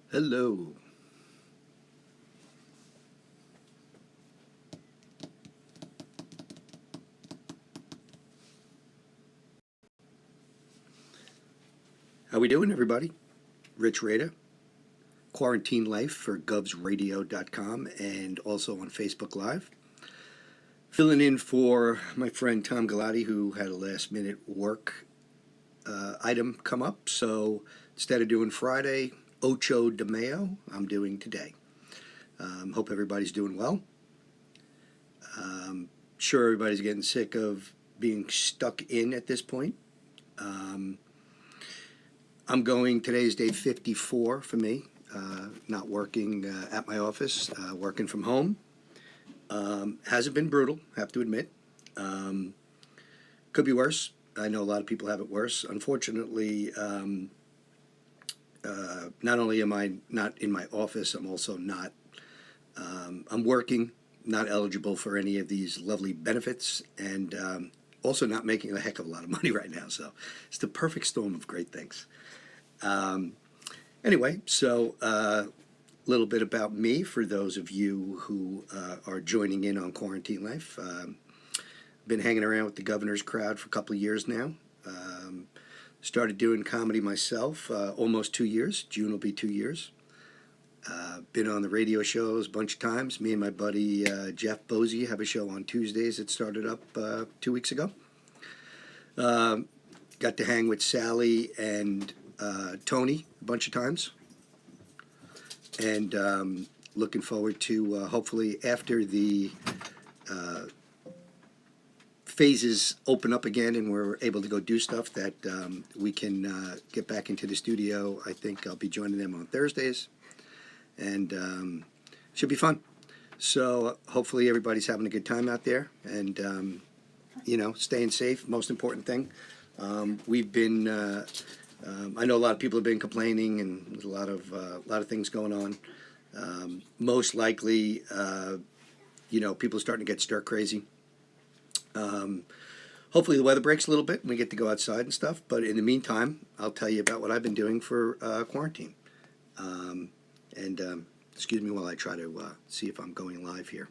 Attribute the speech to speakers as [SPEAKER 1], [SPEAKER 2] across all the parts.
[SPEAKER 1] Hello. How we doing, everybody? Rich Rada, Quarantine Life for GovsRadio.com and also on Facebook Live. Filling in for my friend Tom Galati, who had a last-minute work item come up. So instead of doing Friday, Ocho de Mayo, I'm doing today. Hope everybody's doing well. Sure, everybody's getting sick of being stuck in at this point. I'm going, today's day 54 for me, not working at my office, working from home. Hasn't been brutal, have to admit. Could be worse. I know a lot of people have it worse. Unfortunately, not only am I not in my office, I'm also not, I'm working, not eligible for any of these lovely benefits, and also not making a heck of a lot of money right now. So it's the perfect storm of great things. Anyway, so a little bit about me for those of you who are joining in on Quarantine Life. Been hanging around with the governor's crowd for a couple of years now. Started doing comedy myself almost 2 years. June will be 2 years. Been on the radio shows a bunch of times. Me and my buddy Jeff Bosey have a show on Tuesdays that started up 2 weeks ago. Got to hang with Sally and Tony a bunch of times. And looking forward to hopefully after the phases open up again and we're able to go do stuff that we can get back into the studio. I think I'll be joining them on Thursdays, and should be fun. So hopefully everybody's having a good time out there, and staying safe, most important thing. We've been I know a lot of people have been complaining, and there's a lot of things going on. Most likely, people are starting to get stir crazy. Hopefully the weather breaks a little bit and we get to go outside and stuff. But in the meantime, I'll tell you about what I've been doing for quarantine. Excuse me while I try to see if I'm going live here.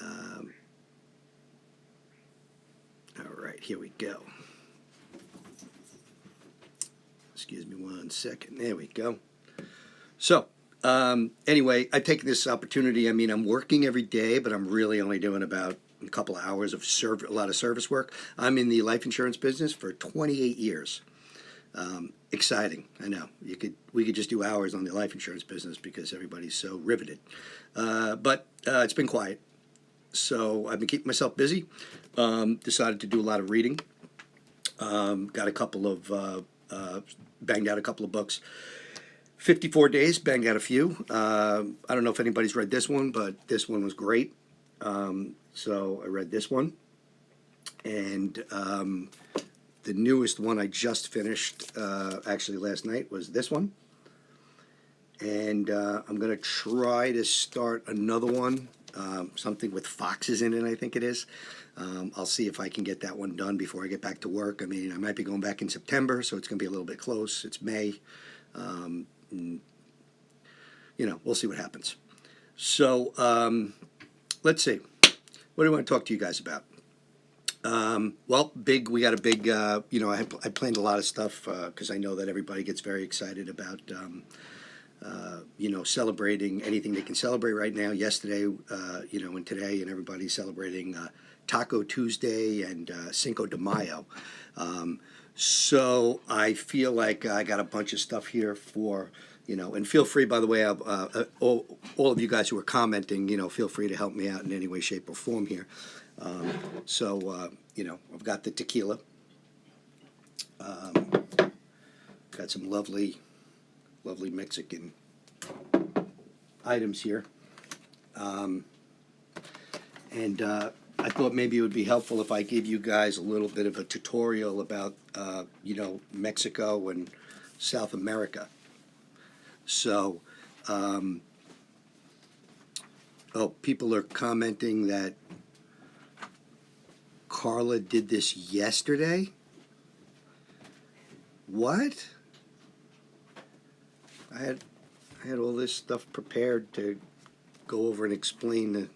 [SPEAKER 1] All right, here we go. Excuse me 1 second. There we go. So, anyway, I take this opportunity. I mean, I'm working every day, but I'm really only doing about a couple of hours of a lot of service work. I'm in the life insurance business for 28 years. Exciting, I know. We could just do hours on the life insurance business because everybody's so riveted. But it's been quiet, so I've been keeping myself busy. Decided to do a lot of reading. Got a couple of banged out a couple of books. 54 Days, banged out a few. I don't know if anybody's read this one, but this one was great. So I read this one. And the newest one I just finished, actually last night, was this one. And I'm going to try to start another one, something with foxes in it, I think it is. I'll see if I can get that one done before I get back to work. I mean, I might be going back in September, so it's going to be a little bit close. It's May. We'll see what happens. So let's see. What do I want to talk to you guys about? We got a big, I planned a lot of stuff because I know that everybody gets very excited about, celebrating anything they can celebrate right now. Yesterday, and today, and everybody's celebrating Taco Tuesday and Cinco de Mayo. So I feel like I got a bunch of stuff here for, and feel free, by the way, all of you guys who are commenting, feel free to help me out in any way, shape, or form here. I've got the tequila. Got some lovely Mexican items here. I thought maybe it would be helpful if I gave you guys a little bit of a tutorial about, Mexico and South America. So, people are commenting that Carla did this yesterday? What? I I had all this stuff prepared to go over and explain the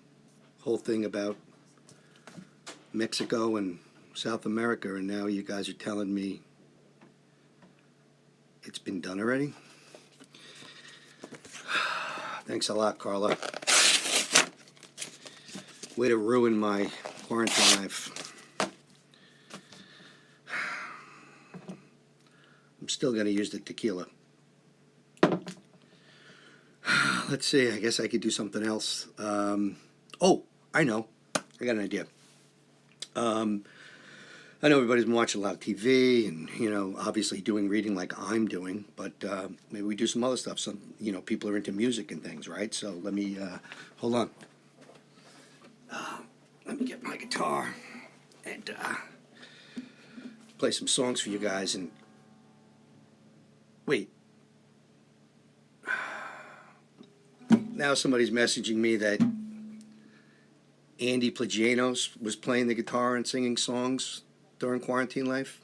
[SPEAKER 1] whole thing about Mexico and South America, and now you guys are telling me it's been done already? Thanks a lot, Carla. Way to ruin my quarantine life. I'm still going to use the tequila. Let's see, I guess I could do something else. Oh, I know. I got an idea. I know everybody's been watching a lot of TV and, obviously doing reading like I'm doing, but maybe we do some other stuff. Some, people are into music and things, right? So let me, hold on. Let me get my guitar and play some songs for you guys. And wait. Now somebody's messaging me that Andy Plagianos was playing the guitar and singing songs during quarantine life.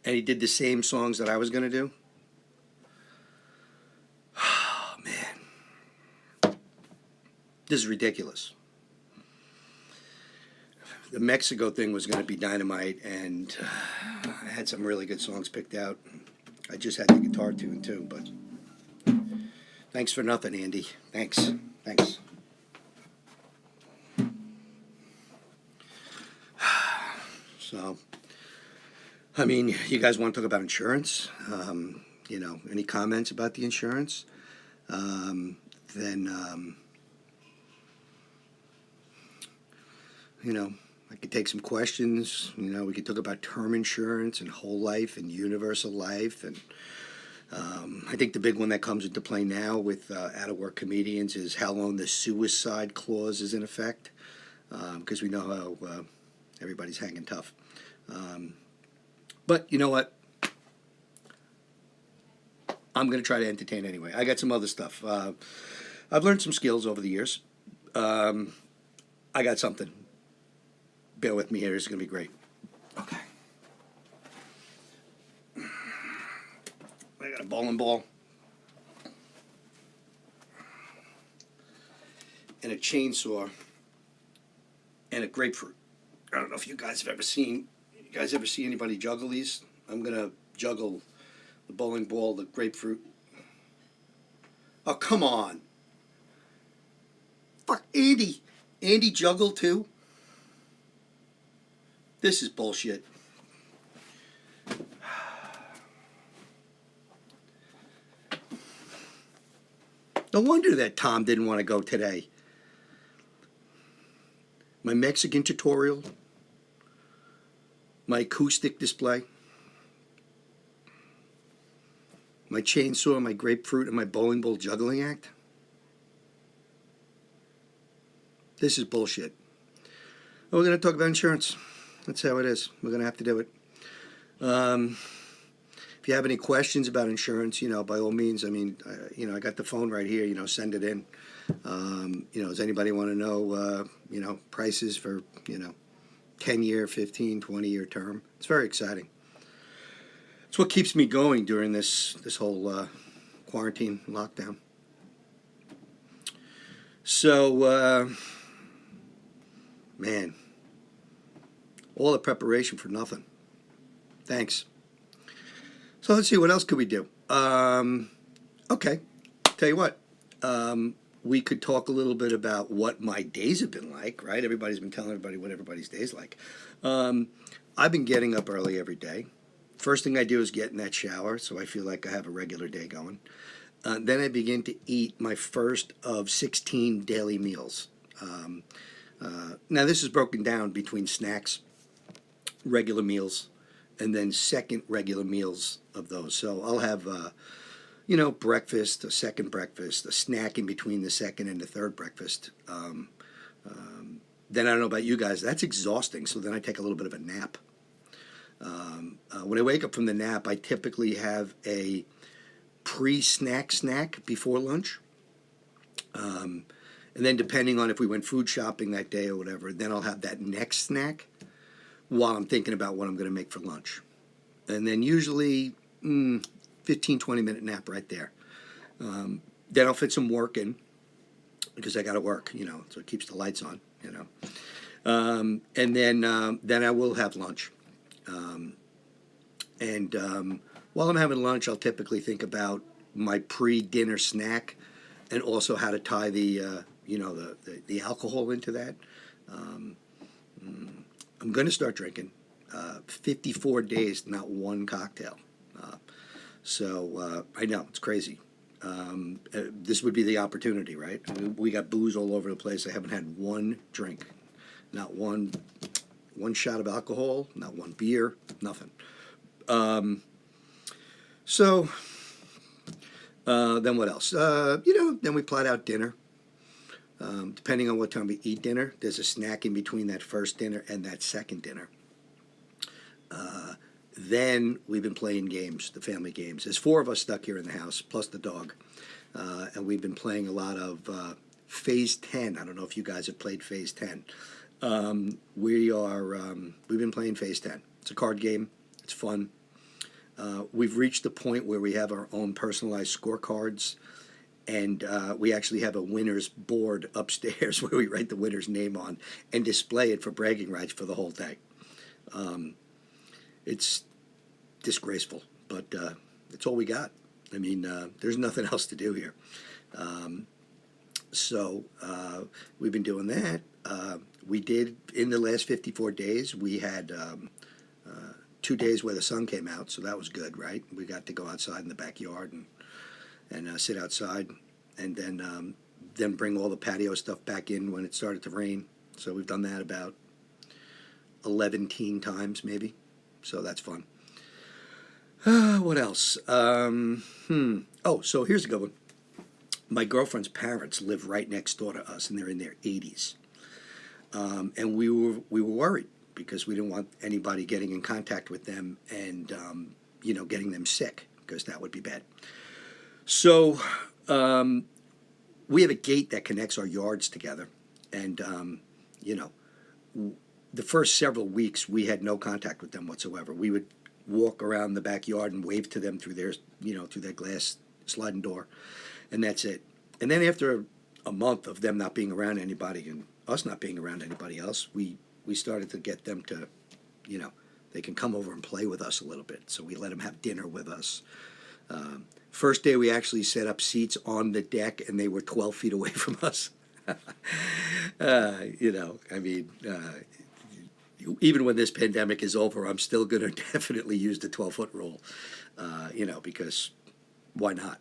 [SPEAKER 1] And he did the same songs that I was going to do. Oh, man. This is ridiculous. The Mexico thing was going to be dynamite, and I had some really good songs picked out. I just had the guitar tune too, but thanks for nothing, Andy. Thanks. So, I mean, you guys want to talk about insurance? Any comments about the insurance? I could take some questions. We could talk about term insurance and whole life and universal life. And I think the big one that comes into play now with out-of-work comedians is how long the suicide clause is in effect, because we know how everybody's hanging tough. But you know what? I'm going to try to entertain anyway. I got some other stuff. I've learned some skills over the years. I got something. Bear with me here. It's going to be great. Okay. I got a bowling ball and a chainsaw and a grapefruit. I don't know if you guys have ever seen. You guys ever see anybody juggle these? I'm going to juggle the bowling ball, the grapefruit. Oh, come on. Fuck, Andy. Andy juggled too? This is bullshit. No wonder that Tom didn't want to go today. My Mexican tutorial, my acoustic display, my chainsaw, my grapefruit, and my bowling ball juggling act. This is bullshit. We're going to talk about insurance. That's how it is. We're going to have to do it. If you have any questions about insurance, by all means, I got the phone right here, send it in. Does anybody want to know, prices for, 10-year, 15, 20-year term? It's very exciting. It's what keeps me going during this whole quarantine lockdown. So, man, all the preparation for nothing. Thanks. So let's see, what else could we do? Okay, tell you what. We could talk a little bit about what my days have been like, right? Everybody's been telling everybody what everybody's day's like. I've been getting up early every day. First thing I do is get in that shower, so I feel like I have a regular day going. Then I begin to eat my first of 16 daily meals. Now, this is broken down between snacks, regular meals, and then second regular meals of those. So I'll have, breakfast, a second breakfast, a snack in between the second and the third breakfast. Then I don't know about you guys, that's exhausting. So then I take a little bit of a nap. When I wake up from the nap, I typically have a snack before lunch. And then depending on if we went food shopping that day or whatever, then I'll have that next snack while I'm thinking about what I'm going to make for lunch. And then usually 15, 20-minute nap right there. Then I'll fit some work in because I got to work, so it keeps the lights on, and then I will have lunch. And while I'm having lunch, I'll typically think about my pre-dinner snack, and also how to tie the alcohol into that. I'm going to start drinking. 54 days, not one cocktail. So I know it's crazy. This would be the opportunity, right? I mean, we got booze all over the place. I haven't had one drink, not one shot of alcohol, not one beer, nothing. So then what else? Then we plot out dinner. Depending on what time we eat dinner, there's a snack in between that first dinner and that second dinner. Then we've been playing games, the family games. There's 4 of us stuck here in the house, plus the dog. And we've been playing a lot of Phase 10. I don't know if you guys have played Phase 10. We've been playing Phase 10. It's a card game. It's fun. We've reached the point where we have our own personalized scorecards. And we actually have a winner's board upstairs where we write the winner's name on and display it for bragging rights for the whole day. It's disgraceful, but it's all we got. I mean, there's nothing else to do here. So we've been doing that. We did, in the last 54 days, we had 2 days where the sun came out, so that was good, right? We got to go outside in the backyard and sit outside, and then bring all the patio stuff back in when it started to rain. So we've done that about 11 times maybe. So that's fun. What else? Oh, so here's a good one. My girlfriend's parents live right next door to us, and they're in their 80s. And we were worried because we didn't want anybody getting in contact with them and getting them sick, because that would be bad. So we have a gate that connects our yards together, and the first several weeks we had no contact with them whatsoever. We would walk around the backyard and wave to them through their glass sliding door, and that's it. And then after a month of them not being around anybody and us not being around anybody else, we started to get them to, they can come over and play with us a little bit. So we let them have dinner with us. First day we actually set up seats on the deck, and they were 12 feet away from us. Even when this pandemic is over, I'm still going to definitely use the 12-foot rule, because why not?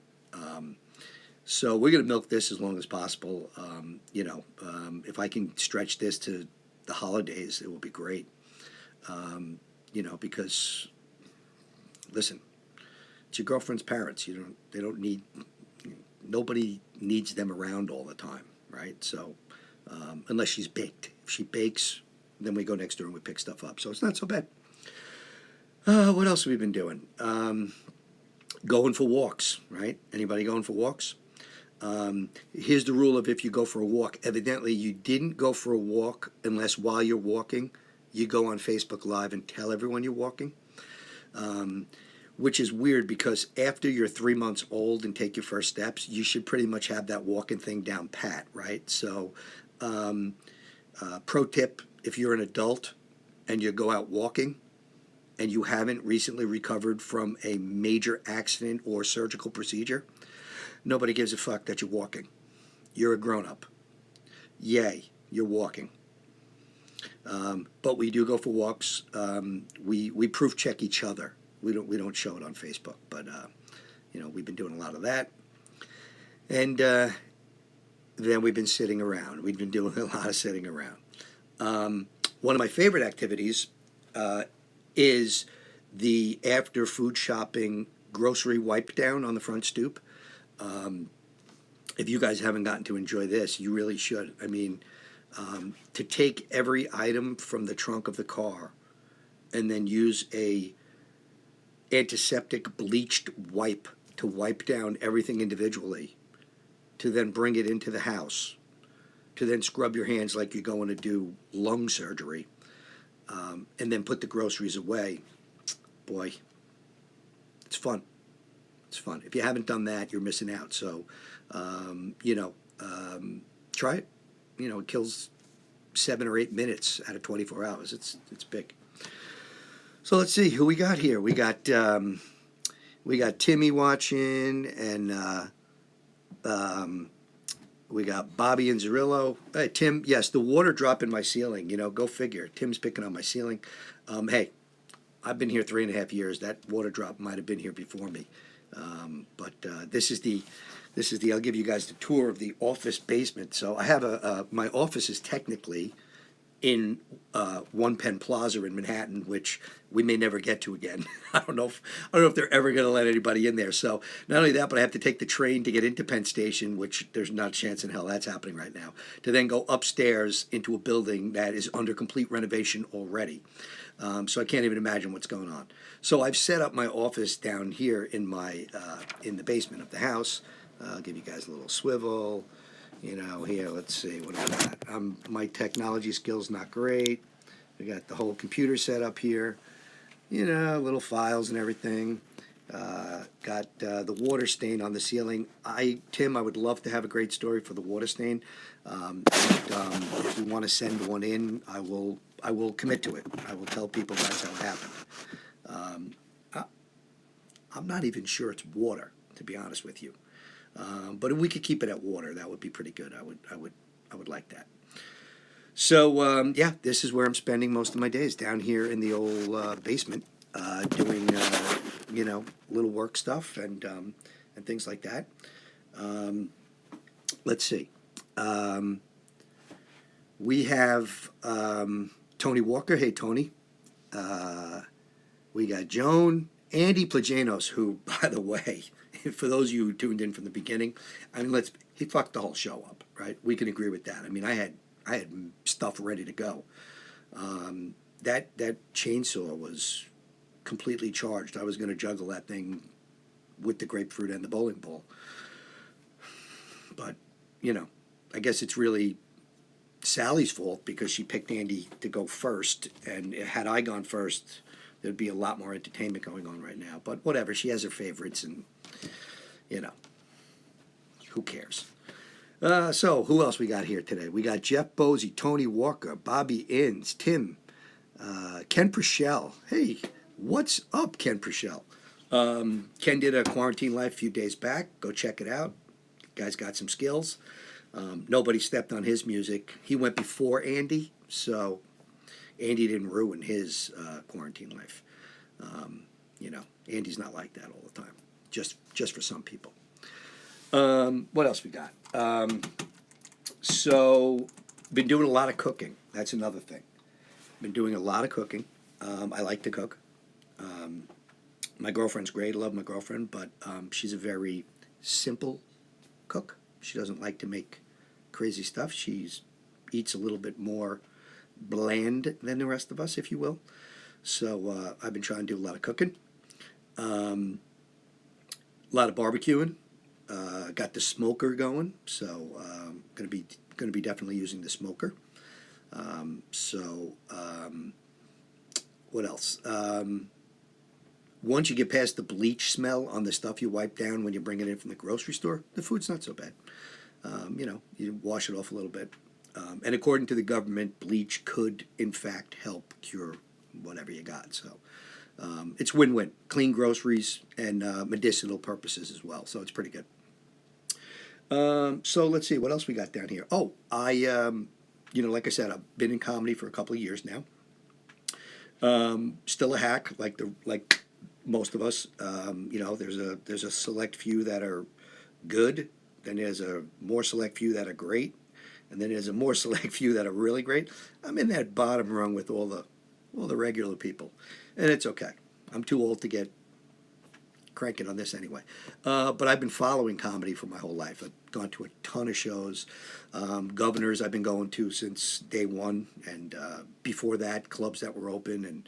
[SPEAKER 1] So we're going to milk this as long as possible. If I can stretch this to the holidays, it will be great. Because, listen, it's your girlfriend's parents. Nobody needs them around all the time, right? So unless she's baked. If she bakes, then we go next door and we pick stuff up. So it's not so bad. What else have we been doing? Going for walks, right? Anybody going for walks? Here's the rule of if you go for a walk. Evidently, you didn't go for a walk unless while you're walking, you go on Facebook Live and tell everyone you're walking. Which is weird because after you're 3 months old and take your first steps, you should pretty much have that walking thing down pat, right? So, pro tip, if you're an adult and you go out walking and you haven't recently recovered from a major accident or surgical procedure, nobody gives a fuck that you're walking. You're a grown-up. Yay, you're walking. But we do go for walks. We proof check each other. We don't show it on Facebook, but we've been doing a lot of that. And then we've been sitting around. We've been doing a lot of sitting around. One of my favorite activities is the after food shopping grocery wipe down on the front stoop. If you guys haven't gotten to enjoy this, you really should. I mean, to take every item from the trunk of the car and then use a antiseptic bleached wipe to wipe down everything individually, to then bring it into the house, to then scrub your hands like you're going to do lung surgery, and then put the groceries away. Boy, it's fun. It's fun. If you haven't done that, you're missing out. So, you know, try it. You know, it kills 7 or 8 minutes out of 24 hours. It's big. So let's see who we got here. We got Timmy watching, and we got Bobby and Zerillo. Hey, Tim, yes, the water drop in my ceiling. You know, go figure. Tim's picking on my ceiling. Hey, I've been here 3.5 years. That water drop might have been here before me. But this is the. I'll give you guys the tour of the office basement. So I have my office is technically in One Penn Plaza in Manhattan, which we may never get to again. I don't know if they're ever going to let anybody in there. So not only that, but I have to take the train to get into Penn Station, which there's not a chance in hell that's happening right now, to then go upstairs into a building that is under complete renovation already. So I can't even imagine what's going on. So I've set up my office down here in my in the basement of the house. I'll give you guys a little swivel. You know, here, let's see, what do I got? My technology skills not great. We got the whole computer set up here. You know, little files and everything. Got the water stain on the ceiling. Tim, I would love to have a great story for the water stain. If you want to send one in, I will commit to it. I will tell people that's how it happened. I'm not even sure it's water, to be honest with you. But if we could keep it at water, that would be pretty good. I would like that. So yeah, this is where I'm spending most of my days, down here in the old basement, doing you know, little work stuff and things like that. Let's see. We have Tony Walker. Hey, Tony. We got Joan, Andy Plajanos, who, by the way, for those of you who tuned in from the beginning, I mean, he fucked the whole show up, right? We can agree with that. I mean, I had stuff ready to go. That chainsaw was completely charged. I was going to juggle that thing with the grapefruit and the bowling ball. But, you know, I guess it's really Sally's fault because she picked Andy to go first, and had I gone first, there'd be a lot more entertainment going on right now. But whatever, she has her favorites, and, you know, who cares? So who else we got here today? We got Jeff Bosey, Tony Walker, Bobby Inns, Tim, Ken Purcell. Hey, what's up, Ken Purcell? Ken did a Quarantine Life a few days back. Go check it out. Guy's got some skills. Nobody stepped on his music. He went before Andy, so Andy didn't ruin his Quarantine Life. You know, Andy's not like that all the time. Just for some people. What else we got? So, been doing a lot of cooking. That's another thing. Been doing a lot of cooking. I like to cook. My girlfriend's great. I love my girlfriend, but she's a very simple cook. She doesn't like to make crazy stuff. She eats a little bit more bland than the rest of us, if you will. So I've been trying to do a lot of cooking, a lot of barbecuing. Got the smoker going, so gonna be definitely using the smoker. What else? Once you get past the bleach smell on the stuff you wipe down when you bring it in from the grocery store, the food's not so bad. You know, you wash it off a little bit. And according to the government, bleach could, in fact, help cure whatever you got. So it's win-win. Clean groceries and medicinal purposes as well. So it's pretty good. So let's see. What else we got down here? Oh, you know, like I said, I've been in comedy for a couple of years now. Still a hack, like most of us. You know, there's a select few that are good. Then there's a more select few that are great. And then there's a more select few that are really great. I'm in that bottom rung with all the regular people, and it's okay. I'm too old to get cranking on this anyway. But I've been following comedy for my whole life. I've gone to a ton of shows. Governors I've been going to since day one, and before that, clubs that were open,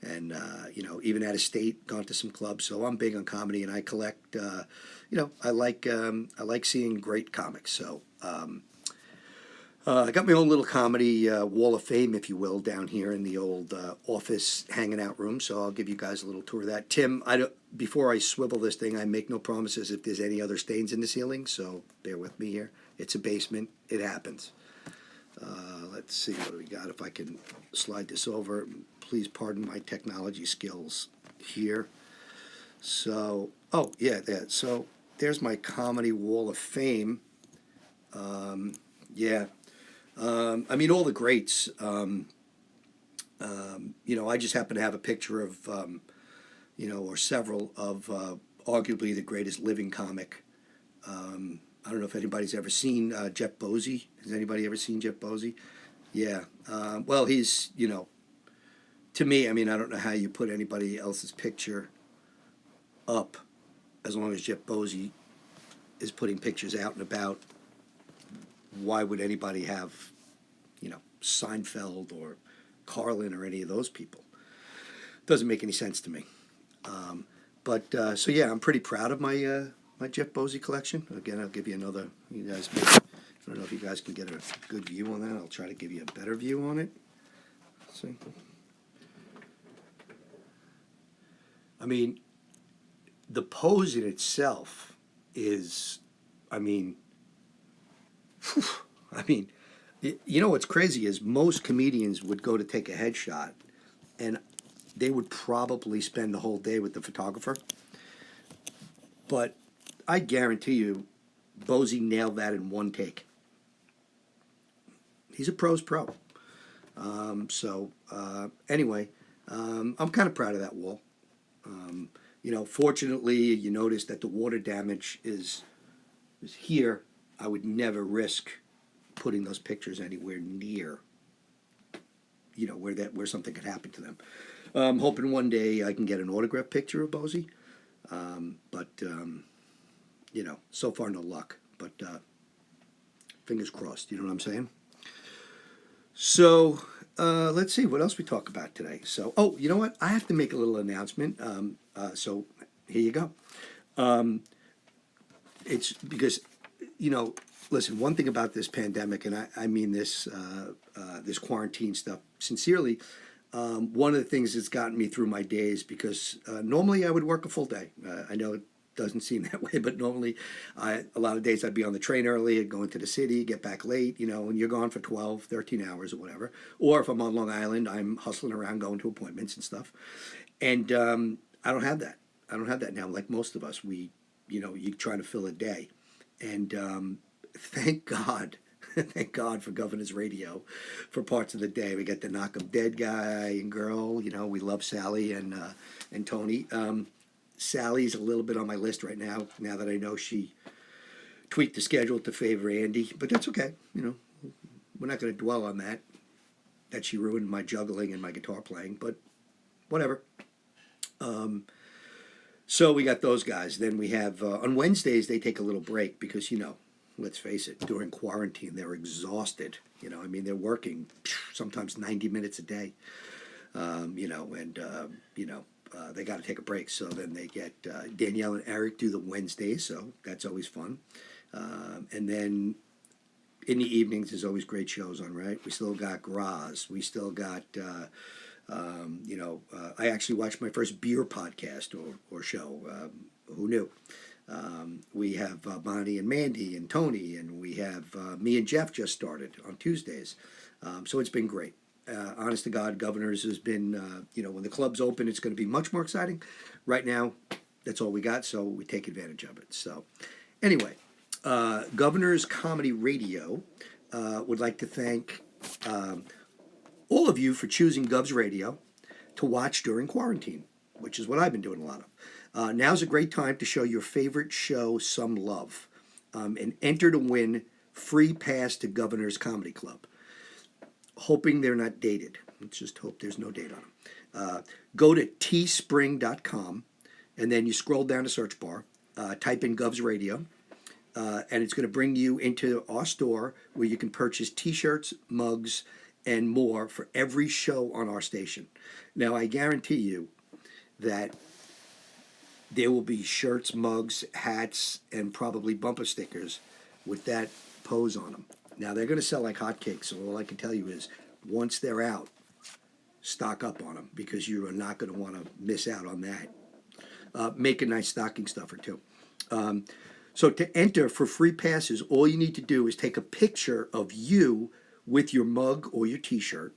[SPEAKER 1] and you know, even out of state, gone to some clubs. So I'm big on comedy, and I collect. You know, I like seeing great comics. So. I got my own little comedy wall of fame, if you will, down here in the old office hanging out room. So I'll give you guys a little tour of that. Tim, before I swivel this thing, I make no promises if there's any other stains in the ceiling. So bear with me here. It's a basement. It happens. Let's see what do we got. If I can slide this over, please pardon my technology skills here. So, oh yeah, that. So there's my comedy wall of fame. Yeah. I mean, all the greats. I just happen to have a picture of, or several of arguably the greatest living comic. I don't know if anybody's ever seen Jeff Bozee. Has anybody ever seen Jeff Bozee? Yeah. Well, he's, to me, I mean, I don't know how you put anybody else's picture up as long as Jeff Bozee is putting pictures out and about. Why would anybody have, Seinfeld or Carlin or any of those people? Doesn't make any sense to me. So yeah, I'm pretty proud of my my Jeff Bozee collection. Again, I'll give you another. You guys, I don't know if you guys can get a good view on that. I'll try to give you a better view on it. Let's see. I mean, the pose in itself is, I mean, what's crazy is most comedians would go to take a headshot and they would probably spend the whole day with the photographer. But I guarantee you, Bozee nailed that in one take. He's a pro's pro. Anyway, I'm kind of proud of that wall. Fortunately, you notice that the water damage is here. I would never risk putting those pictures anywhere near, where something could happen to them. I'm hoping one day I can get an autographed picture of Bozee, but so far no luck. But fingers crossed. You know what I'm saying? So let's see what else we talk about today. So, you know what? I have to make a little announcement. So here you go. It's because, listen, one thing about this pandemic, and I mean this this quarantine stuff sincerely, one of the things that's gotten me through my days, because normally I would work a full day. I know it doesn't seem that way, but normally a lot of days I'd be on the train early, I'd go into the city, get back late, and you're gone for 12, 13 hours or whatever. Or if I'm on Long Island, I'm hustling around going to appointments and stuff. And I don't have that. I don't have that now. Like most of us, you try to fill a day. And thank God, thank God for GovsRadio for parts of the day. We get the Knock 'em Dead guy and girl. We love Sally and Tony. Sally's a little bit on my list right now that I know she tweaked the schedule to favor Andy. But that's okay. We're not going to dwell on that she ruined my juggling and my guitar playing. But whatever. So we got those guys. Then we have, on Wednesdays, they take a little break because, let's face it, during quarantine, they're exhausted. They're working sometimes 90 minutes a day, they got to take a break. So then they get Danielle and Eric do the Wednesdays, so that's always fun. And then in the evenings, there's always great shows on, right? We still got Graz. We still got... I actually watched my first beer podcast or show. Who knew? We have Bonnie and Mandy and Tony, and we have me and Jeff just started on Tuesdays. So it's been great. Honest to God, Governors has been, when the club's open, it's going to be much more exciting. Right now, that's all we got, so we take advantage of it. So anyway, Governors Comedy Radio would like to thank all of you for choosing GovsRadio to watch during quarantine, which is what I've been doing a lot of. Now's a great time to show your favorite show some love and enter to win free pass to Governor's Comedy Club. Hoping they're not dated. Let's just hope there's no date on them. Go to teespring.com and then you scroll down the search bar, type in GovsRadio, and it's going to bring you into our store where you can purchase T-shirts, mugs, and more for every show on our station. Now, I guarantee you that there will be shirts, mugs, hats, and probably bumper stickers with that pose on them. Now, they're going to sell like hotcakes, so all I can tell you is once they're out, stock up on them because you are not going to want to miss out on that. Make a nice stocking stuffer, too. So to enter for free passes, all you need to do is take a picture of you with your mug or your T-shirt,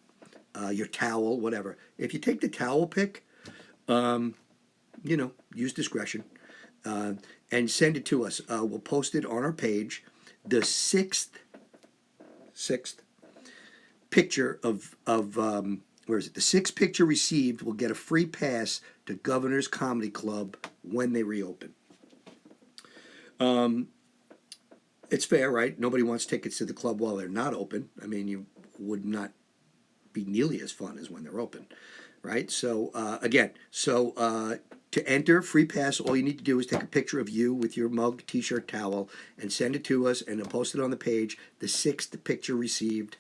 [SPEAKER 1] your towel, whatever. If you take the towel pic, use discretion, and send it to us. We'll post it on our page. The sixth picture of where is it? The sixth picture received will get a free pass to Governor's Comedy Club when they reopen. It's fair, right? Nobody wants tickets to the club while they're not open. I mean, you would not be nearly as fun as when they're open, right? So to enter free pass, all you need to do is take a picture of you with your mug, T-shirt, towel, and send it to us, and then post it on the page. The sixth picture received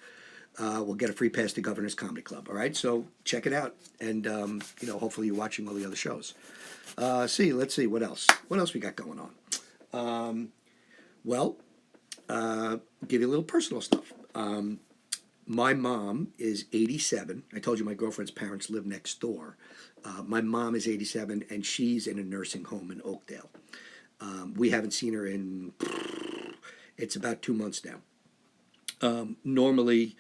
[SPEAKER 1] will get a free pass to Governor's Comedy Club. All right, so check it out, and hopefully you're watching all the other shows. Let's see what else. What else we got going on? Give you a little personal stuff. My mom is 87. I told you my girlfriend's parents live next door. My mom is 87, and she's in a nursing home in Oakdale. We haven't seen her it's about 2 months now. Normally,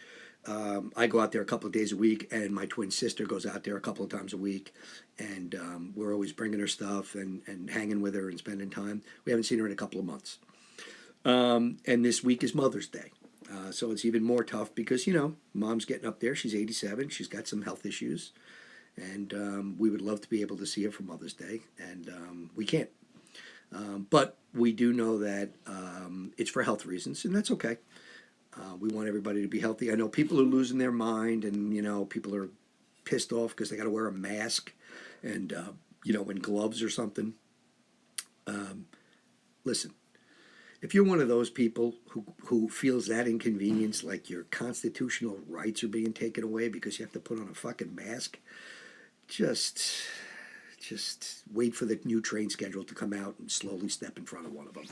[SPEAKER 1] I go out there a couple of days a week, and my twin sister goes out there a couple of times a week, and we're always bringing her stuff and hanging with her and spending time. We haven't seen her in a couple of months. And this week is Mother's Day. So it's even more tough because, Mom's getting up there. She's 87. She's got some health issues. And we would love to be able to see her for Mother's Day. And we can't. But we do know that it's for health reasons, and that's okay. We want everybody to be healthy. I know people are losing their mind, and, people are pissed off because they got to wear a mask and, and gloves or something. Listen. If you're one of those people who feels that inconvenience, like your constitutional rights are being taken away because you have to put on a fucking mask, just wait for the new train schedule to come out and slowly step in front of one of them.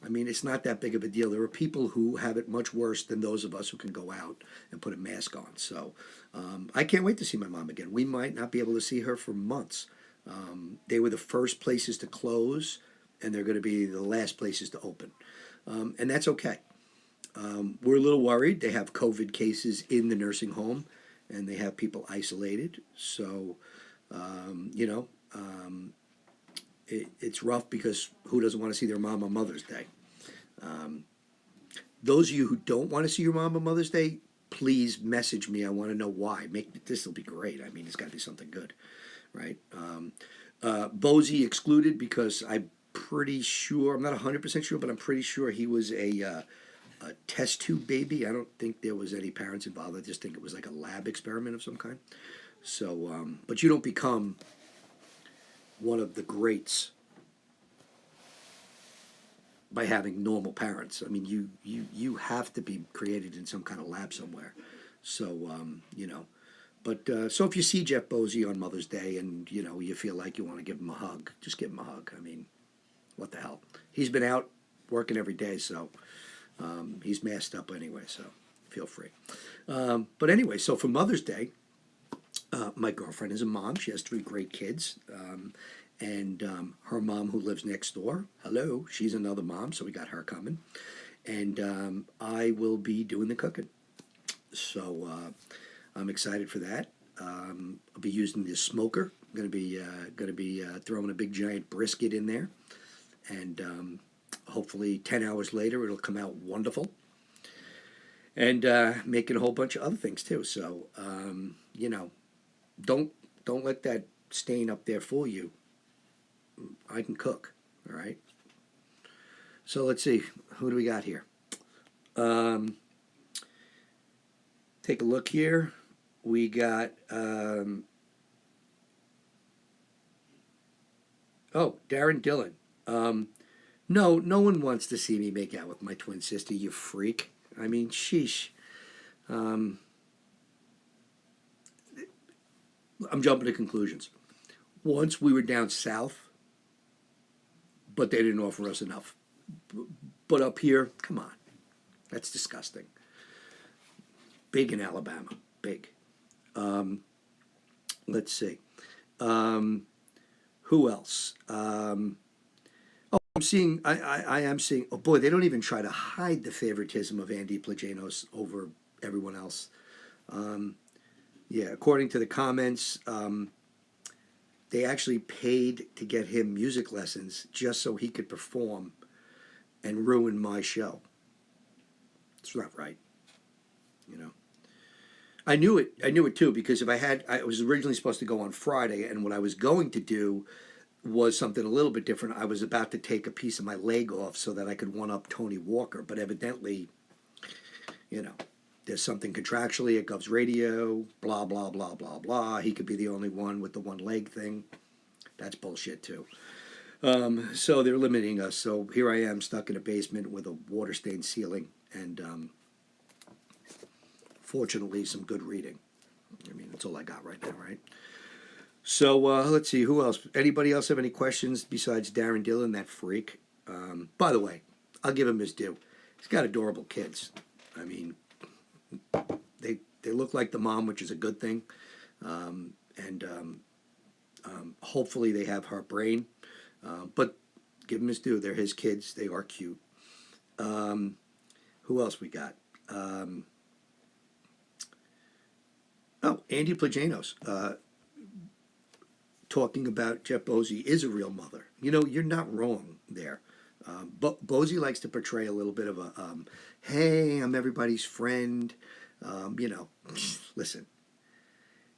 [SPEAKER 1] I mean, it's not that big of a deal. There are people who have it much worse than those of us who can go out and put a mask on. So I can't wait to see my mom again. We might not be able to see her for months. They were the first places to close, and they're going to be the last places to open. And that's okay. We're a little worried. They have COVID cases in the nursing home, and they have people isolated. So, it's rough because who doesn't want to see their mom on Mother's Day? Those of you who don't want to see your mom on Mother's Day, please message me. I want to know why. This will be great. I mean, it's got to be something good, right? Bozy excluded because I'm pretty sure, I'm not 100% sure, but I'm pretty sure he was a test tube baby. I don't think there was any parents involved. I just think it was like a lab experiment of some kind. So, but you don't become one of the greats by having normal parents. I mean, you have to be created in some kind of lab somewhere. So, But so if you see Jeff Bozy on Mother's Day and, you feel like you want to give him a hug, just give him a hug. I mean, what the hell? He's been out working every day, so he's masked up anyway, so feel free. But anyway, so for Mother's Day, my girlfriend is a mom. She has 3 great kids. And her mom, who lives next door, hello, she's another mom, so we got her coming. And I will be doing the cooking. So I'm excited for that. I'll be using the smoker. I'm going to be throwing a big giant brisket in there. And hopefully 10 hours later, it'll come out wonderful. And making a whole bunch of other things, too. So, don't let that stain up there fool you. I can cook, all right? So let's see. Who do we got here? Take a look here. We got... Darren Dillon. No one wants to see me make out with my twin sister, you freak. I mean, sheesh. I'm jumping to conclusions. Once we were down south, but they didn't offer us enough. But up here, come on. That's disgusting. big in Alabama, big. Let's see. Um, who else? I'm seeing. I am seeing. Oh boy, they don't even try to hide the favoritism of Andy Plagenos over everyone else. Um, yeah, according to the comments, they actually paid to get him music lessons just so he could perform and ruin my show. It's not right, you know. I knew it. I knew it too because if I was originally supposed to go on Friday, and what I was going to do was something a little bit different. I was about to take a piece of my leg off so that I could one up Tony Walker, but evidently, you know, there's something contractually at GovsRadio, blah blah blah blah blah. He could be the only one with the one leg thing. That's bullshit too. So they're limiting us. So here I am stuck in a basement with a water stained ceiling and fortunately some good reading. I mean, that's all I got right now, right? So let's see, who else? Anybody else have any questions besides Darren Dillon, that freak? By the way, I'll give him his due. He's got adorable kids. I mean, they look like the mom, which is a good thing. And hopefully they have her brain. But give him his due. They're his kids. They are cute. Who else we got? Andy Plagenos. Talking about Jeff Bosey is a real mother. You know, you're not wrong there. But Bosey likes to portray a little bit of a, hey, I'm everybody's friend. You know, listen,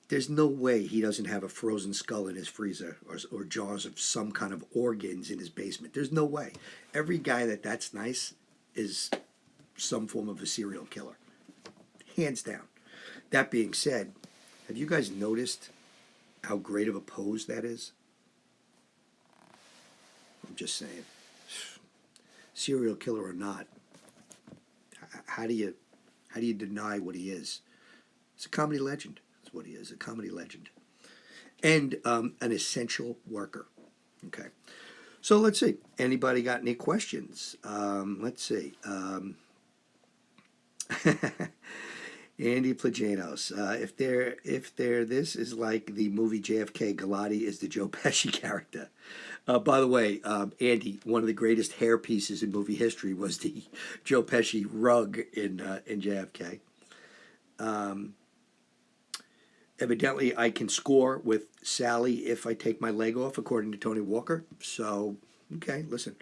[SPEAKER 1] there's no way he doesn't have a frozen skull in his freezer or jars of some kind of organs in his basement. There's no way. Every guy that's nice is some form of a serial killer. Hands down. That being said, have you guys noticed how great of a pose that is? I'm just saying. Serial killer or not, how do you deny what he is? He's a comedy legend. That's what he is, a comedy legend. And an essential worker. Okay. So let's see. Anybody got any questions? Let's see. Andy Plagenos. If this is like the movie JFK, Galati is the Joe Pesci character. By the way, Andy, one of the greatest hair pieces in movie history was the Joe Pesci rug in JFK. Evidently, I can score with Sally if I take my leg off, according to Tony Walker. So, okay, listen.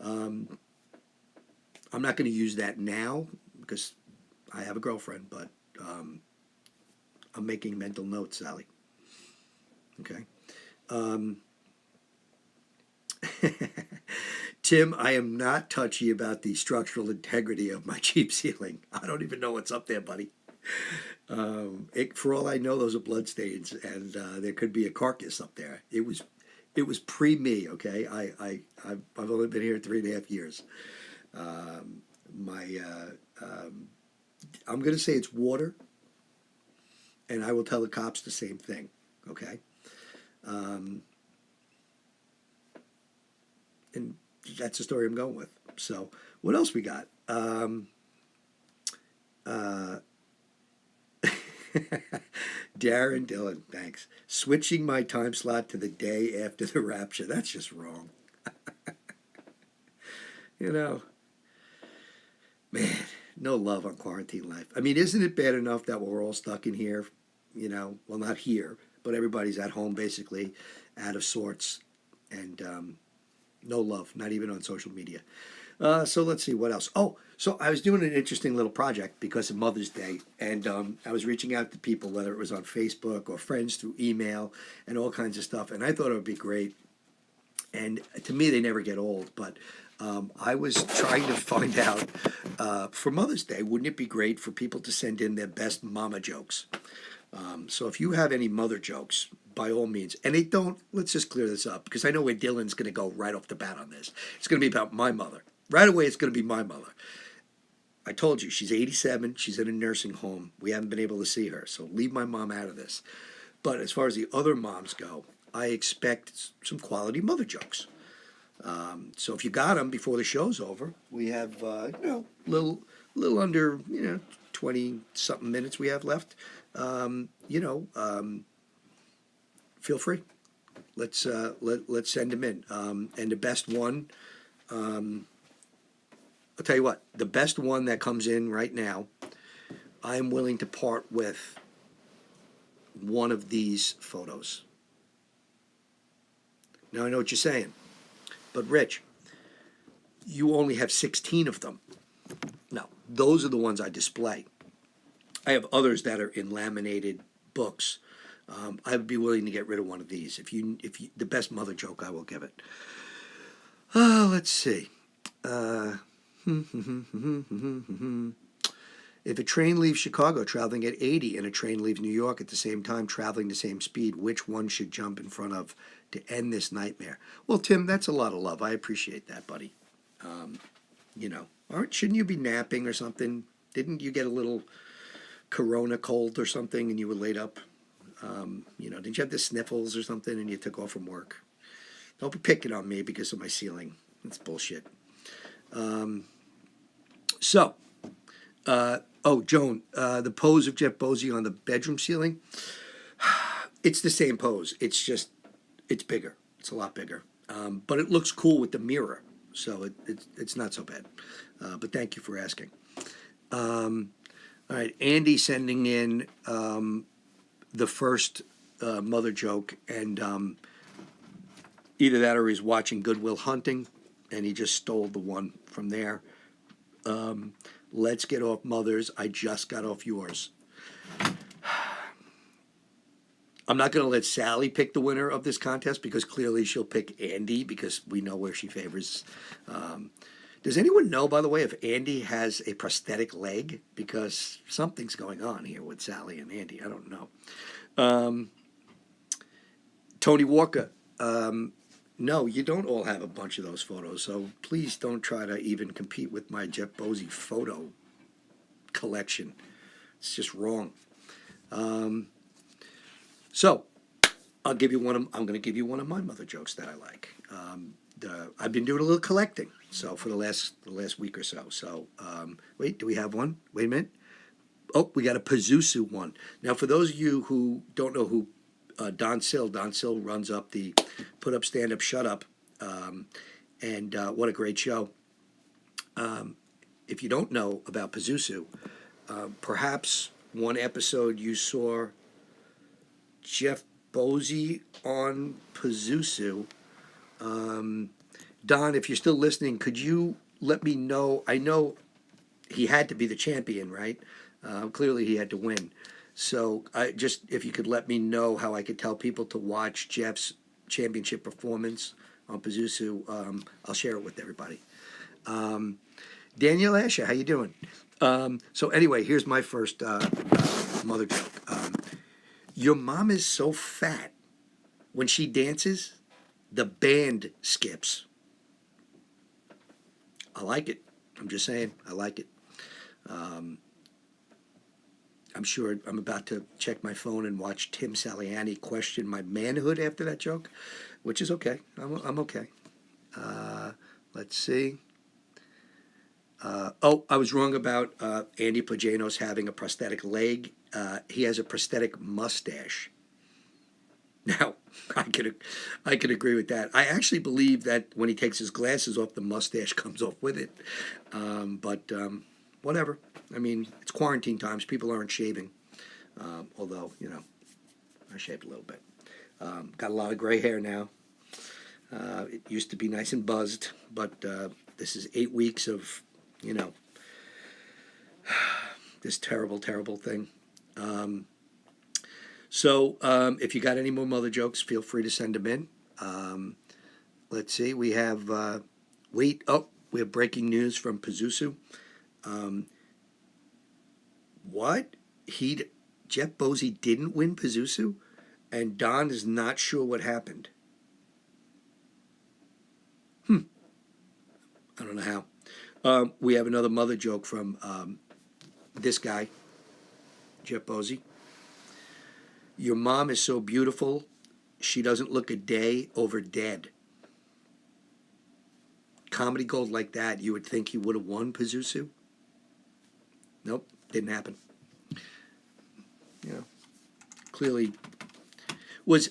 [SPEAKER 1] I'm not going to use that now because I have a girlfriend, but I'm making mental notes, Sally. Okay. Tim, I am not touchy about the structural integrity of my cheap ceiling. I don't even know what's up there, buddy. For all I know, those are blood stains, and there could be a carcass up there. It was pre-me, okay? I've only been here 3.5 years. I'm going to say it's water, and I will tell the cops the same thing, okay? And that's the story I'm going with. So, what else we got? Darren Dillon, thanks. Switching my time slot to the day after the rapture. That's just wrong. You know, man, no love on quarantine life. I mean, isn't it bad enough that we're all stuck in here? You know, well, not here, but everybody's at home basically, out of sorts, and no love, not even on social media. So let's see, what else? Oh, so I was doing an interesting little project because of Mother's Day, and I was reaching out to people, whether it was on Facebook or friends through email and all kinds of stuff, and I thought it would be great. And to me, they never get old, but I was trying to find out for Mother's Day, wouldn't it be great for people to send in their best mama jokes? So if you have any mother jokes, by all means, and they don't, let's just clear this up, because I know where Dylan's going to go right off the bat on this. It's going to be about my mother. Right away, it's going to be my mother. I told you, she's 87. She's in a nursing home. We haven't been able to see her, so leave my mom out of this. But as far as the other moms go, I expect some quality mother jokes. So if you got them before the show's over, we have, little under, 20-something minutes we have left, feel free. Let's send them in. And the best one, I'll tell you what, the best one that comes in right now, I'm willing to part with one of these photos. Now I know what you're saying, but Rich, you only have 16 of them. No, those are the ones I display. I have others that are in laminated books. I would be willing to get rid of one of these. If you, the best mother joke, I will give it. Let's see. If a train leaves Chicago traveling at 80 and a train leaves New York at the same time traveling the same speed, which one should jump in front of to end this nightmare? Well, Tim, that's a lot of love. I appreciate that, buddy. Shouldn't you be napping or something? Didn't you get a little corona cold or something and you were laid up? Didn't you have the sniffles or something and you took off from work? Don't be picking on me because of my ceiling. That's bullshit. Joan, the pose of Jeff Bosey on the bedroom ceiling, it's the same pose. It's just, it's bigger. It's a lot bigger. But it looks cool with the mirror. So it's not so bad. But thank you for asking. All right, Andy sending in the first mother joke, and either that or he's watching Good Will Hunting, and he just stole the one from there. Let's get off mothers. I just got off yours. I'm not going to let Sally pick the winner of this contest because clearly she'll pick Andy because we know where she favors. Does anyone know, by the way, if Andy has a prosthetic leg? Because something's going on here with Sally and Andy. I don't know. Tony Walker. No, you don't all have a bunch of those photos, so please don't try to even compete with my Jeff Bosey photo collection. It's just wrong. So, I'm going to give you one of my mother jokes that I like. I've been doing a little collecting, so for the last week or so. So, wait, do we have one? Wait a minute. Oh, we got a Pazuzu one. Now, for those of you who don't know who Don Sill runs up the Put Up, Stand Up, Shut Up, and what a great show. If you don't know about Pazuzu, perhaps one episode you saw Jeff Bosey on Pazuzu. Don, if you're still listening, could you let me know? I know he had to be the champion, right? Clearly he had to win. So if you could let me know how I could tell people to watch Jeff's championship performance on Pazuzu, I'll share it with everybody. Danielle Asher, how you doing? So anyway, here's my first mother joke. Your mom is so fat, when she dances, the band skips. I like it. I'm just saying, I like it. I'm sure I'm about to check my phone and watch Tim Saliani question my manhood after that joke, which is okay. I'm okay. Let's see. I was wrong about Andy Plajanos having a prosthetic leg. He has a prosthetic mustache. Now, I could agree with that. I actually believe that when he takes his glasses off, the mustache comes off with it. But whatever. I mean, it's quarantine times. People aren't shaving. Although, I shaved a little bit. Got a lot of gray hair now. It used to be nice and buzzed, but this is 8 weeks of, this terrible, terrible thing. So if you got any more mother jokes, feel free to send them in. Let's see. We have, we have breaking news from Pazuzu. What? Jeff Bosey didn't win Pazuzu? And Don is not sure what happened. I don't know how. We have another mother joke from this guy, Jeff Bosey. Your mom is so beautiful, she doesn't look a day over dead. Comedy gold like that, you would think he would have won Pazuzu? Nope, Didn't happen. You know, clearly, was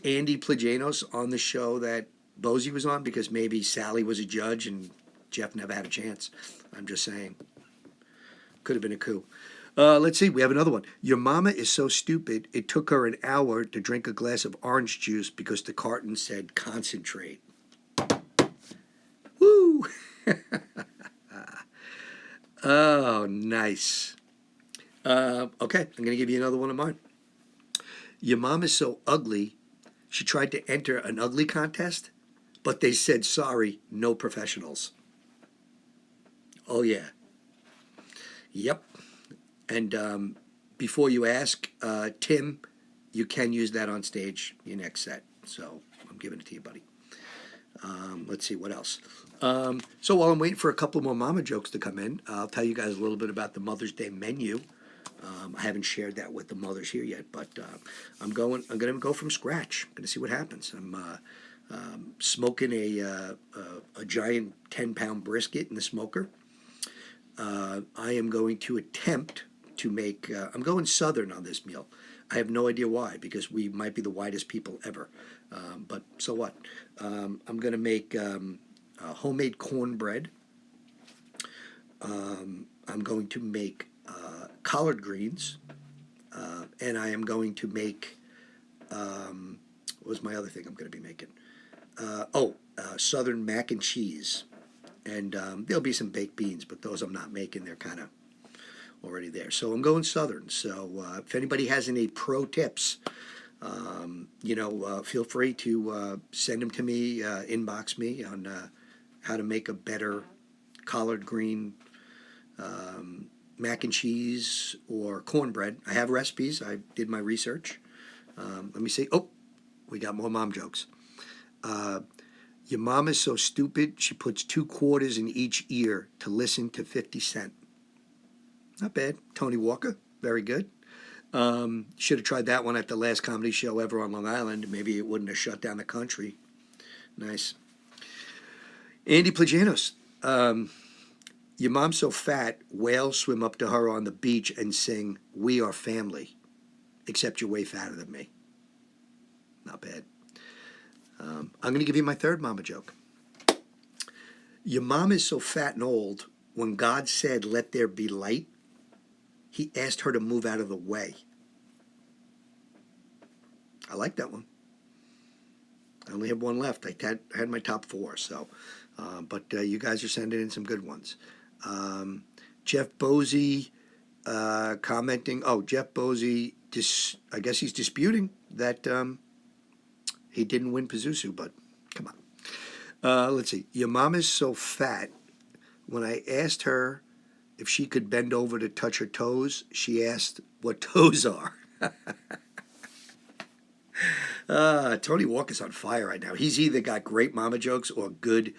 [SPEAKER 1] Andy Plagianos on the show that Bosie was on? Because maybe Sally was a judge and Jeff never had a chance. I'm just saying. Could have been a coup. Let's see. We have another one. Your mama is so stupid, it took her an hour to drink a glass of orange juice because the carton said concentrate. Woo! Oh, nice. Okay, I'm going to give you another one of mine. Your mom is so ugly, she tried to enter an ugly contest, but they said, sorry, no professionals. Oh, yeah. Yep. And before you ask, Tim, you can use that on stage, your next set. So I'm giving it to you, buddy. Let's see, what else? So while I'm waiting for a couple more mama jokes to come in, I'll tell you guys a little bit about the Mother's Day menu. I haven't shared that with the mothers here yet, but I'm going to go from scratch. I'm going to see what happens. I'm smoking a giant 10-pound brisket in the smoker. I am going to attempt to make. I'm going Southern on this meal. I have no idea why, because we might be the whitest people ever. But so what? I'm going to make homemade cornbread. I'm going to make collard greens. And I am going to make. What was my other thing I'm going to be making? Southern mac and cheese. And there'll be some baked beans, but those I'm not making. They're kind of already there. So I'm going Southern. So if anybody has any pro tips, feel free to send them to me, inbox me on how to make a better collard green mac and cheese or cornbread. I have recipes. I did my research. Let me see. Oh, we got more mom jokes. Your mom is so stupid, she puts 2 quarters in each ear to listen to 50 Cent. Not bad. Tony Walker, very good. Should have tried that one at the last comedy show ever on Long Island. Maybe it wouldn't have shut down the country. Nice. Andy Plagianos. Your mom's so fat, whales swim up to her on the beach and sing, "We are family," except you're way fatter than me. Not bad. I'm going to give you my third mama joke. Your mom is so fat and old, when God said, "Let there be light," he asked her to move out of the way. I like that one. I only have one left. I had my top 4, so, but you guys are sending in some good ones. Jeff Bosie commenting. Oh, Jeff Bosie, I guess he's disputing that he didn't win Pazuzu, but come on. Let's see. Your mom is so fat. When I asked her if she could bend over to touch her toes, she asked what toes are. Tony Walker's on fire right now. He's either got great mama jokes or good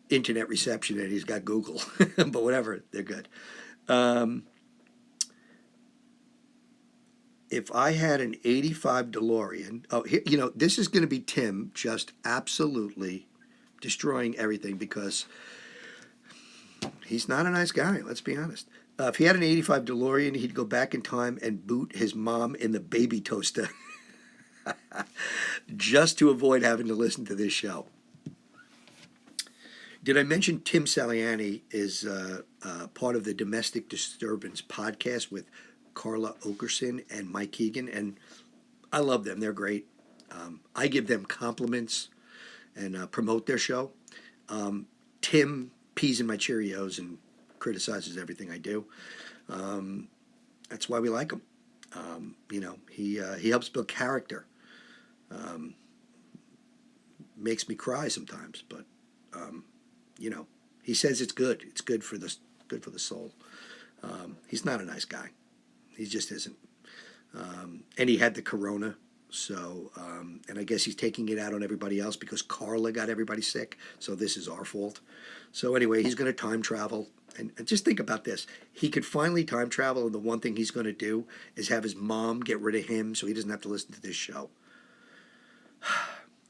[SPEAKER 1] internet reception, and he's got Google. But whatever, they're good. If I had an 85 DeLorean, this is going to be Tim just absolutely destroying everything because he's not a nice guy, let's be honest. If he had an 85 DeLorean, he'd go back in time and boot his mom in the baby toaster just to avoid having to listen to this show. Did I mention Tim Saliani is part of the Domestic Disturbance podcast with Carla Okerson and Mike Keegan, and I love them. They're great. I give them compliments and promote their show. Tim pees in my Cheerios and criticizes everything I do. That's why we like him. He helps build character. Makes me cry sometimes, but he says it's good. It's good for the soul. He's not a nice guy. He just isn't. And he had the corona, so and I guess he's taking it out on everybody else because Carla got everybody sick. So this is our fault. So anyway, he's going to time travel. And just think about this. He could finally time travel, and the one thing he's going to do is have his mom get rid of him so he doesn't have to listen to this show.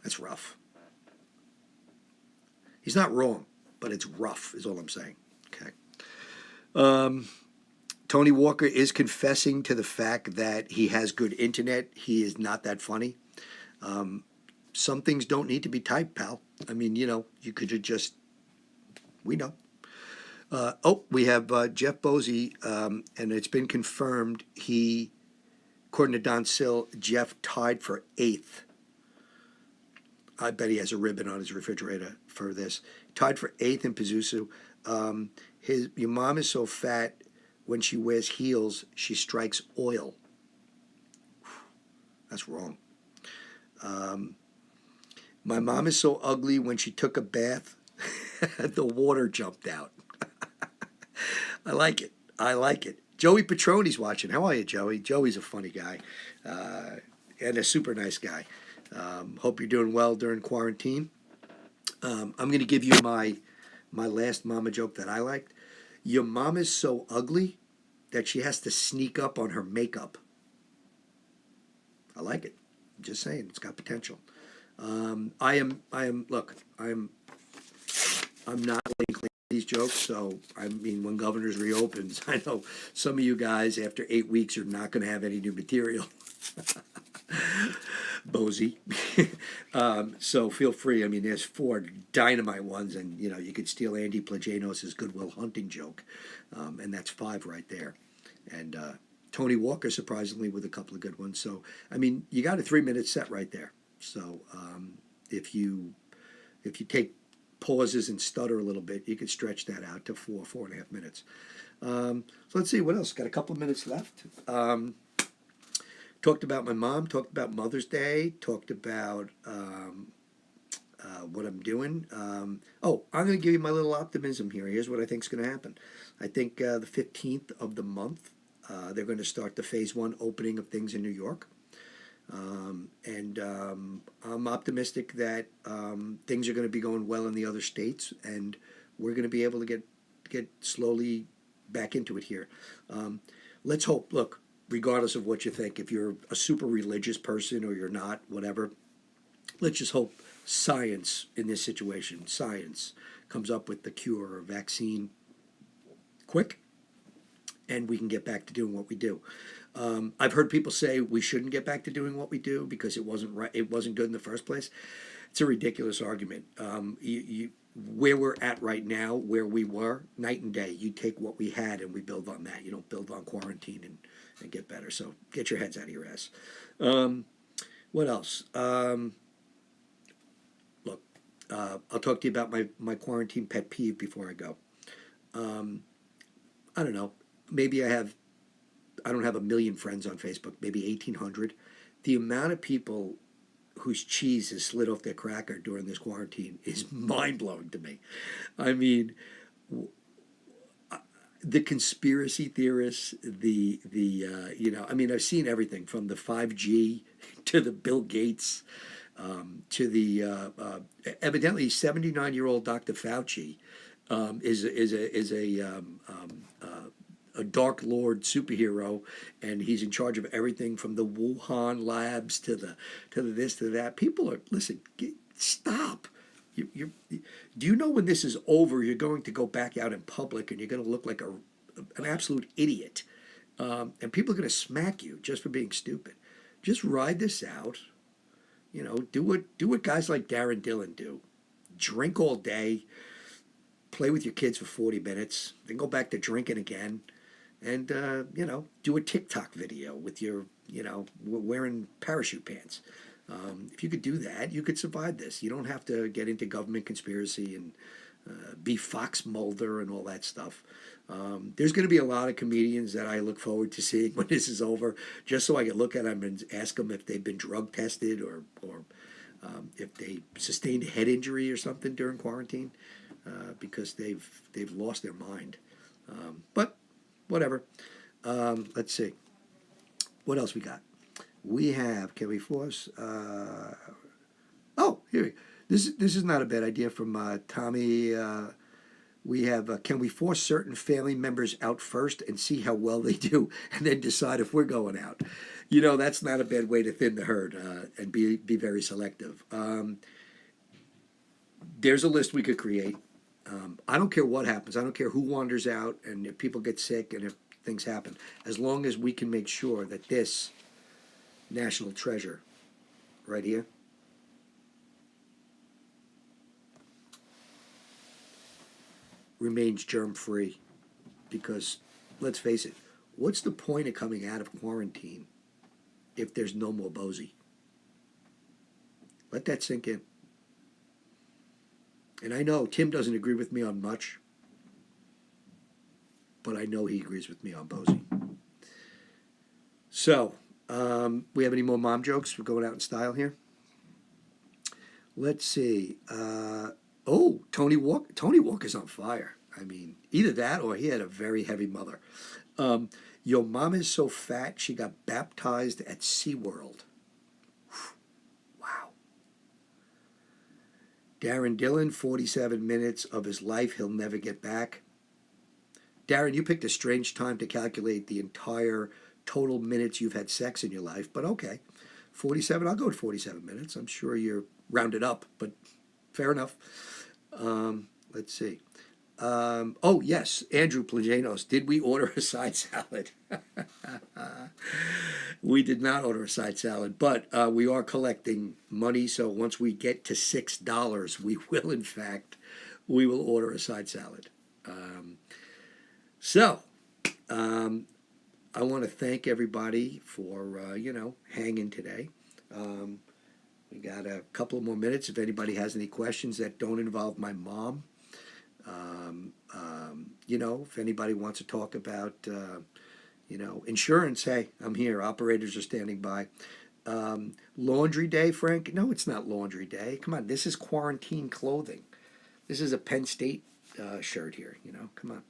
[SPEAKER 1] That's rough. He's not wrong, but it's rough is all I'm saying. Okay. Tony Walker is confessing to the fact that he has good internet. He is not that funny. Some things don't need to be typed, pal. I mean, you could have just, we know. We have Jeff Bosey, and it's been confirmed according to Don Sill, Jeff tied for 8th. I bet he has a ribbon on his refrigerator for this. Tied for 8th in Pazuzu. Your mom is so fat, when she wears heels, she strikes oil. That's wrong. My mom is so ugly, when she took a bath, the water jumped out. I like it. Joey Petroni's watching. How are you, Joey? Joey's a funny guy and a super nice guy. Hope you're doing well during quarantine. I'm going to give you my last mama joke that I liked. Your mom is so ugly that she has to sneak up on her makeup. I like it. I'm just saying, it's got potential. I'm not laying claim to these jokes, so I mean, when Governors reopens, I know some of you guys after 8 weeks are not going to have any new material. Bosey. So feel free. I mean, there's 4 dynamite ones, and you could steal Andy Plagenos' Goodwill Hunting joke, and that's 5 right there. And Tony Walker, surprisingly, with a couple of good ones. So I mean, you got a 3-minute set right there. So if you take pauses and stutter a little bit, you could stretch that out to 4.5 minutes. So let's see what else. Got a couple of minutes left. Talked about my mom, talked about Mother's Day, talked about what I'm doing. I'm going to give you my little optimism here. Here's what I think is going to happen. I think the 15th of the month, they're going to start the phase 1 opening of things in New York. And I'm optimistic that things are going to be going well in the other states, and we're going to be able to get slowly back into it here. Let's hope. Look, regardless of what you think, if you're a super religious person or you're not, whatever, let's just hope science in this situation, science comes up with the cure or vaccine quick, and we can get back to doing what we do. I've heard people say we shouldn't get back to doing what we do because it wasn't right, it wasn't good in the first place. It's a ridiculous argument. Where we're at right now, where we were, night and day. You take what we had and we build on that. You don't build on quarantine and get better. So get your heads out of your ass. What else? Look, I'll talk to you about my quarantine pet peeve before I go. I don't know. Maybe I don't have 1 million friends on Facebook, maybe 1,800. The amount of people whose cheese is slid off their cracker during this quarantine is mind-blowing to me. I mean, the conspiracy theorists, I've seen everything from the 5G to the Bill Gates, to the evidently 79-year-old Dr. Fauci is a Dark Lord superhero, and he's in charge of everything from the Wuhan labs to the this to that. People are stop. Do you know when this is over, you're going to go back out in public and you're going to look like an absolute idiot, and people are going to smack you just for being stupid. Just ride this out. Do what guys like Darren Dillon do. Drink all day, play with your kids for 40 minutes, then go back to drinking again. And, do a TikTok video with your, wearing parachute pants. If you could do that, you could survive this. You don't have to get into government conspiracy and be Fox Mulder and all that stuff. There's going to be a lot of comedians that I look forward to seeing when this is over, just so I can look at them and ask them if they've been drug tested or if they sustained a head injury or something during quarantine, because they've lost their mind. But whatever. Let's see. What else we got? We have, can we force? Here we go. This is not a bad idea from Tommy. We have, can we force certain family members out first and see how well they do, and then decide if we're going out? That's not a bad way to thin the herd and be very selective. There's a list we could create. I don't care what happens. I don't care who wanders out, and if people get sick, and if things happen. As long as we can make sure that this national treasure right here remains germ-free. Because, let's face it, what's the point of coming out of quarantine if there's no more Bozy? Let that sink in. And I know Tim doesn't agree with me on much, but I know he agrees with me on Bozy. So, we have any more mom jokes? We're going out in style here. Let's see. Tony Walker's on fire. I mean, either that or he had a very heavy mother. Your mom is so fat she got baptized at SeaWorld. Wow. Darren Dillon, 47 minutes of his life he'll never get back. Darren, you picked a strange time to calculate the entire total minutes you've had sex in your life, but okay. 47, I'll go with 47 minutes. I'm sure you're rounded up, but fair enough. Let's see. Yes, Andrew Plajanos. Did we order a side salad? We did not order a side salad, but we are collecting money, so once we get to $6, we will order a side salad. I want to thank everybody for, hanging today. We got a couple of more minutes. If anybody has any questions that don't involve my mom, if anybody wants to talk about, insurance, hey, I'm here. Operators are standing by. Laundry day, Frank? No, it's not laundry day. Come on, this is quarantine clothing. This is a Penn State shirt here. Come on.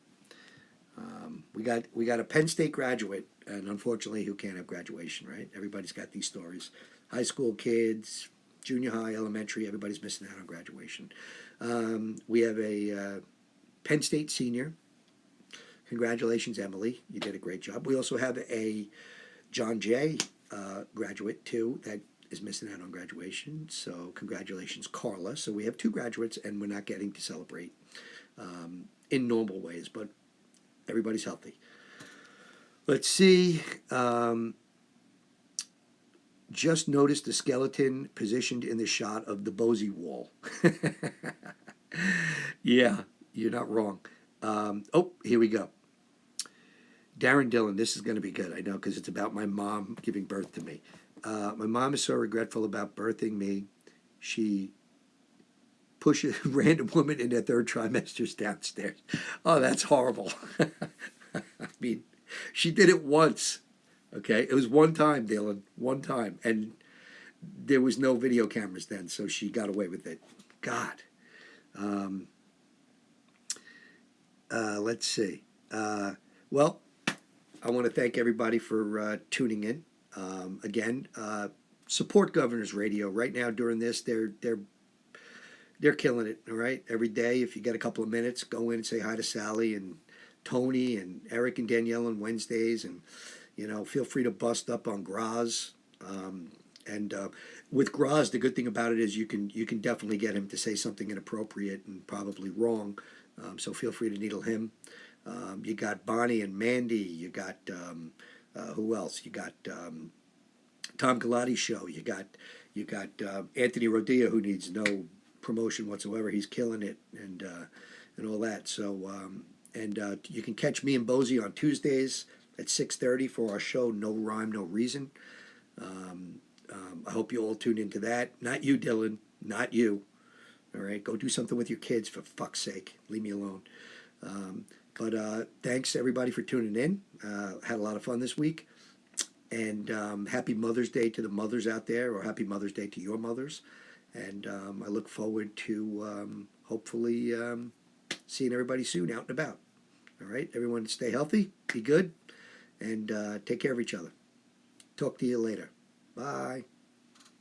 [SPEAKER 1] We got a Penn State graduate, and unfortunately, who can't have graduation, right? Everybody's got these stories. High school kids, junior high, elementary, everybody's missing out on graduation. We have a Penn State senior. Congratulations, Emily. You did a great job. We also have a John Jay graduate, too, that is missing out on graduation. So congratulations, Carla. So we have 2 graduates, and we're not getting to celebrate in normal ways, but everybody's healthy. Let's see. Just noticed the skeleton positioned in the shot of the Bozy wall. Yeah, you're not wrong. Here we go. Darren Dillon, this is going to be good, I know, because it's about my mom giving birth to me. My mom is so regretful about birthing me. She pushes a random woman in their 3rd trimesters downstairs. Oh, that's horrible. I mean, she did it once. Okay, it was one time, Dylan, one time, and there was no video cameras then, so she got away with it. God. Let's see. Well, I want to thank everybody for tuning in. Again, support GovsRadio right now during this. They're killing it. All right, every day, if you get a couple of minutes, go in and say hi to Sally and Tony and Eric and Danielle on Wednesdays, and feel free to bust up on Graz. With Graz, the good thing about it is you can definitely get him to say something inappropriate and probably wrong. So feel free to needle him. You got Bonnie and Mandy. You got who else? You got Tom Galati's show. You got Anthony Rodia, who needs no promotion whatsoever. He's killing it, and all that. So you can catch me and Bozy on Tuesdays at 6:30 for our show, No Rhyme, No Reason. I hope you all tune into that. Not you, Dylan. Not you. All right, go do something with your kids, for fuck's sake. Leave me alone. But thanks, everybody, for tuning in. Had a lot of fun this week. And happy Mother's Day to the mothers out there, or happy Mother's Day to your mothers. And I look forward to hopefully seeing everybody soon out and about. All right, everyone stay healthy, be good, and take care of each other. Talk to you later. Bye.